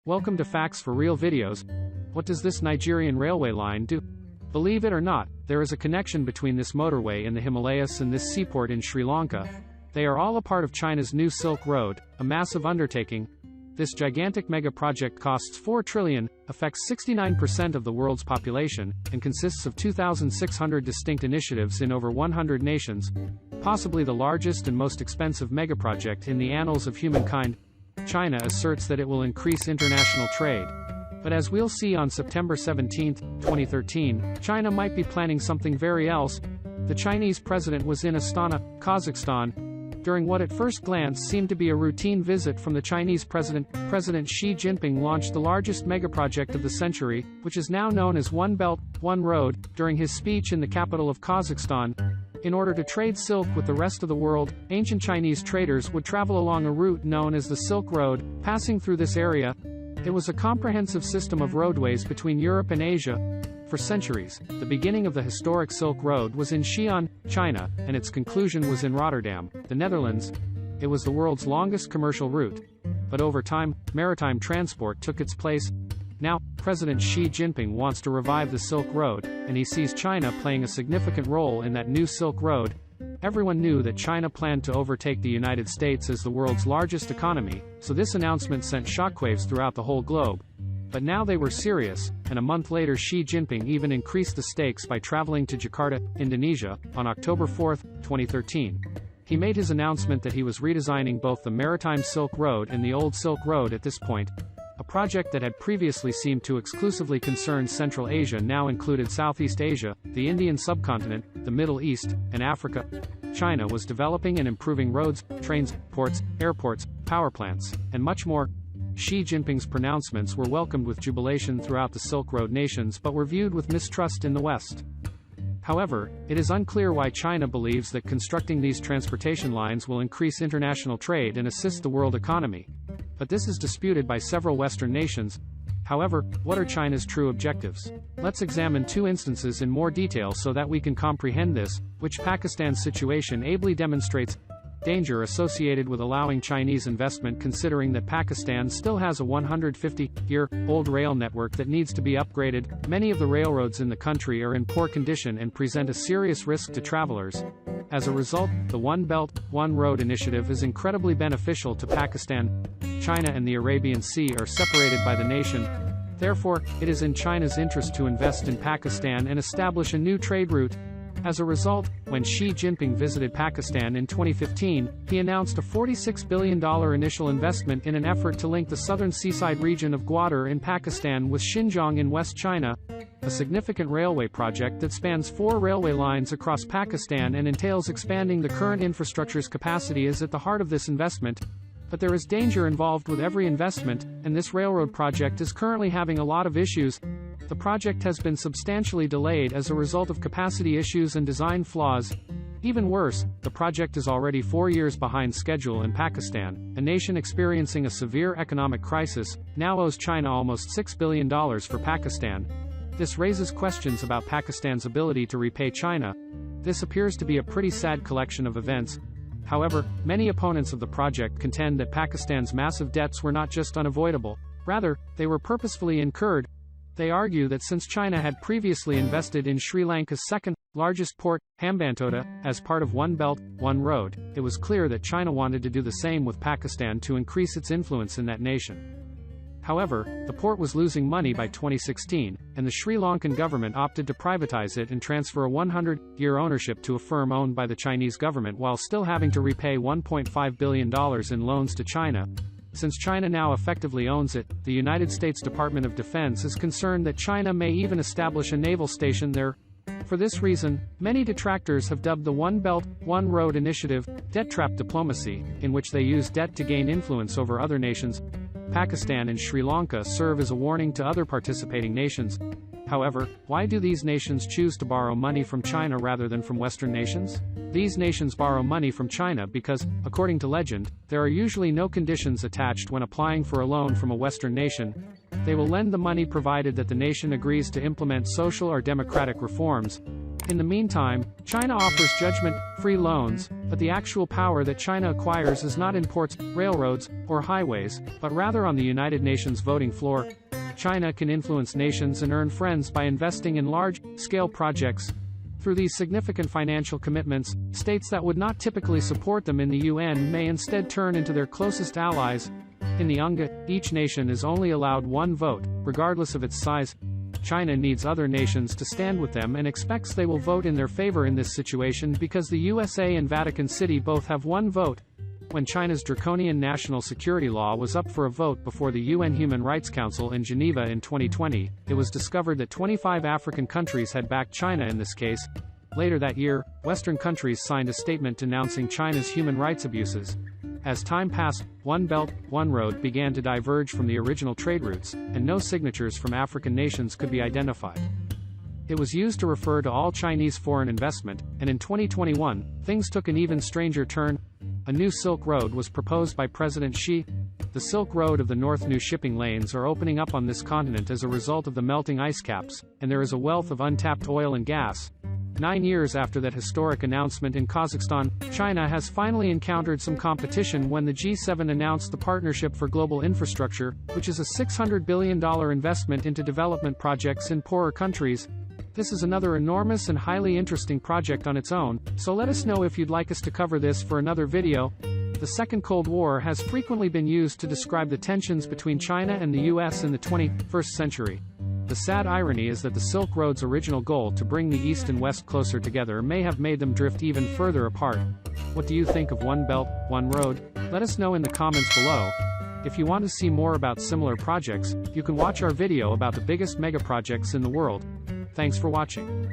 Welcome to Facts for Real Videos. What does this Nigerian railway line do? Believe it or not, there is a connection between this motorway in the Himalayas and this seaport in Sri Lanka. They are all a part of China's new Silk Road, a massive undertaking. This gigantic mega-project costs 4 trillion, affects 69% of the world's population, and consists of 2,600 distinct initiatives in over 100 nations. Possibly the largest and most expensive megaproject in the annals of humankind. China asserts that it will increase international trade. But as we'll see on September 17, 2013, China might be planning something very else. The Chinese president was in Astana, Kazakhstan, during what at first glance seemed to be a routine visit from the Chinese president. President Xi Jinping launched the largest megaproject of the century, which is now known as One Belt, One Road, during his speech in the capital of Kazakhstan. In order to trade silk with the rest of the world, ancient Chinese traders would travel along a route known as the Silk Road, passing through this area. It was a comprehensive system of roadways between Europe and Asia. For centuries, the beginning of the historic Silk Road was in Xi'an, China, and its conclusion was in Rotterdam, the Netherlands. It was the world's longest commercial route. But over time, maritime transport took its place. Now, President Xi Jinping wants to revive the Silk Road, and he sees China playing a significant role in that new Silk Road. Everyone knew that China planned to overtake the United States as the world's largest economy, so this announcement sent shockwaves throughout the whole globe. But now they were serious, and a month later Xi Jinping even increased the stakes by traveling to Jakarta, Indonesia, on October 4, 2013. He made his announcement that he was redesigning both the maritime Silk Road and the old Silk Road at this point. A project that had previously seemed to exclusively concern Central Asia now included Southeast Asia, the Indian subcontinent, the Middle East, and Africa. China was developing and improving roads, trains, ports, airports, power plants, and much more. Xi Jinping's pronouncements were welcomed with jubilation throughout the Silk Road nations but were viewed with mistrust in the West. However, it is unclear why China believes that constructing these transportation lines will increase international trade and assist the world economy. But this is disputed by several Western nations. However, what are China's true objectives? Let's examine two instances in more detail so that we can comprehend this, which Pakistan's situation ably demonstrates. Danger associated with allowing Chinese investment, considering that Pakistan still has a 150-year-old rail network that needs to be upgraded. Many of the railroads in the country are in poor condition and present a serious risk to travelers. As a result, the One Belt, One Road initiative is incredibly beneficial to Pakistan. China and the Arabian Sea are separated by the nation. Therefore, it is in China's interest to invest in Pakistan and establish a new trade route. As a result, when Xi Jinping visited Pakistan in 2015, he announced a $46 billion initial investment in an effort to link the southern seaside region of Gwadar in Pakistan with Xinjiang in West China. A significant railway project that spans 4 railway lines across Pakistan and entails expanding the current infrastructure's capacity is at the heart of this investment. But there is danger involved with every investment, and this railroad project is currently having a lot of issues. The project has been substantially delayed as a result of capacity issues and design flaws. Even worse, the project is already 4 years behind schedule, and Pakistan, a nation experiencing a severe economic crisis, now owes China almost $6 billion for Pakistan. This raises questions about Pakistan's ability to repay China. This appears to be a pretty sad collection of events. However, many opponents of the project contend that Pakistan's massive debts were not just unavoidable, rather, they were purposefully incurred. They argue that since China had previously invested in Sri Lanka's second-largest port, Hambantota, as part of One Belt, One Road, it was clear that China wanted to do the same with Pakistan to increase its influence in that nation. However, the port was losing money by 2016, and the Sri Lankan government opted to privatize it and transfer a 100-year ownership to a firm owned by the Chinese government while still having to repay $1.5 billion in loans to China. Since China now effectively owns it, the United States Department of Defense is concerned that China may even establish a naval station there. For this reason, many detractors have dubbed the One Belt, One Road initiative debt trap diplomacy, in which they use debt to gain influence over other nations. Pakistan and Sri Lanka serve as a warning to other participating nations. However, why do these nations choose to borrow money from China rather than from Western nations? These nations borrow money from China because, according to legend, there are usually no conditions attached when applying for a loan from a Western nation. They will lend the money provided that the nation agrees to implement social or democratic reforms. In the meantime, China offers judgment-free loans, but the actual power that China acquires is not in ports, railroads, or highways, but rather on the United Nations voting floor. China can influence nations and earn friends by investing in large-scale projects. Through these significant financial commitments, states that would not typically support them in the UN may instead turn into their closest allies. In the UNGA, each nation is only allowed one vote, regardless of its size. China needs other nations to stand with them and expects they will vote in their favor in this situation because the USA and Vatican City both have one vote. When China's draconian national security law was up for a vote before the UN Human Rights Council in Geneva in 2020, it was discovered that 25 African countries had backed China in this case. Later that year, Western countries signed a statement denouncing China's human rights abuses. As time passed, One Belt, One Road began to diverge from the original trade routes, and no signatures from African nations could be identified. It was used to refer to all Chinese foreign investment, and in 2021, things took an even stranger turn. A new Silk Road was proposed by President Xi. The Silk Road of the North new shipping lanes are opening up on this continent as a result of the melting ice caps, and there is a wealth of untapped oil and gas. 9 years after that historic announcement in Kazakhstan, China has finally encountered some competition when the G7 announced the Partnership for Global Infrastructure, which is a $600 billion investment into development projects in poorer countries. This is another enormous and highly interesting project on its own, so let us know if you'd like us to cover this for another video. The Second Cold War has frequently been used to describe the tensions between China and the US in the 21st century. The sad irony is that the Silk Road's original goal to bring the East and West closer together may have made them drift even further apart. What do you think of One Belt, One Road? Let us know in the comments below. If you want to see more about similar projects, you can watch our video about the biggest megaprojects in the world. Thanks for watching.